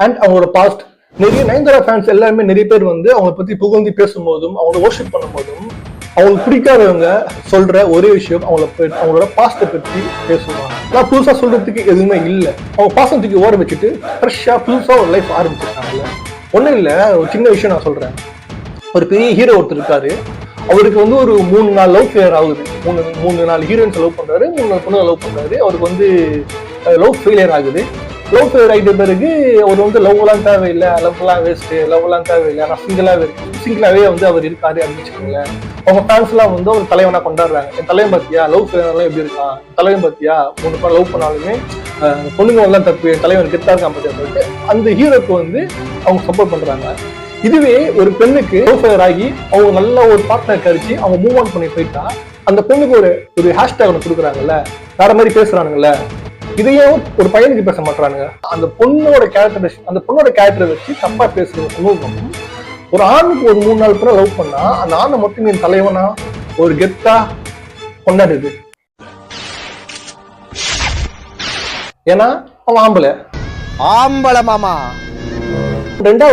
And அவங்களோட past. நிறைய Nayanthara fans எல்லாருமே நிறைய பேர் வந்து அவங்களை பத்தி புகழ்ந்து பேசும்போதும் அவங்களை வர்ஷிப் பண்ணும்போதும் அவங்களுக்கு பிடிக்காதவங்க சொல்ற ஒரே விஷயம் அவங்களோட பாஸ்ட்டை பற்றி பேசுவாங்க. நான் புதுசா சொல்றதுக்கு எதுவுமே இல்லை. அவங்க பாசம் தூக்கி ஓர வச்சுட்டு ஃப்ரெஷ்ஷா புதுசா ஒரு லைஃப் ஆரம்பிச்சிருக்காங்கல்ல. ஒன்றும் இல்லை, ஒரு சின்ன விஷயம் நான் சொல்றேன். ஒரு பெரிய ஹீரோ ஒருத்தர் இருக்காரு. அவருக்கு வந்து ஒரு 3-4 லவ் ஃபெயிலியர் ஆகுது. 3-4 ஹீரோயின்ஸ் லவ் பண்றாரு, 3-4 பொண்ணு லவ் பண்றாரு. அவருக்கு வந்து லவ் ஃபெயிலியர் ஆகுது. லவ் ஃபெயிலியர் ஆகிட்ட பிறகு அவர் வந்து லவ் எல்லாம் தேவையில்லை, லவ் எல்லாம் வேஸ்ட், லவ் எல்லாம் தேவையில்லை, நான் சிங்கிளாவே வந்து அவர் இருக்காரு அப்படின்னு வச்சுக்கோங்களேன். அவங்க ஃபேன்ஸ் எல்லாம் வந்து ஒரு தலைவனா கொண்டாடுறாங்க. என் தலைவன் பாத்தியா லவ் ஃபெயிலியர் எப்படி இருக்கான், தலைவன் பாத்தியா 3 பேர் லவ் பண்ணாலுமே பொண்ணுங்க எல்லாம் தப்பு, என் தலைவன் கெத்தா இருக்கான் பாத்தியா. அந்த ஹீரோக்கு வந்து அவங்க சப்போர்ட் பண்றாங்க. இதுவே ஒரு பெண்ணுக்கு லவ் ஃபெயிலியர் ஆகி அவங்க நல்ல ஒரு பார்ட்னர் கழிச்சு அவங்க மூவ் ஆன் பண்ணி போயிட்டா அந்த பெண்ணுக்கு ஒரு ஹேஷ்டேக் ஒன்று கொடுக்குறாங்கல்ல, வேற மாதிரி பேசுறானுங்கல்ல. இதையே ஒரு பையனுக்கு பேச மாட்டானுங்க. அந்த பொண்ணோட கேரக்டரை வச்சு தப்பா பேசுற சமூகம் ஒரு ஆணுக்கு ஒரு 3-4 பேரை லவ் பண்ணா அந்த ஆணை மட்டும் என் தலைவனா ஒரு கெத்தா கொண்டாடுது. ஏன்னா அவன் ஆம்பளை மாமா. ரெண்டாவது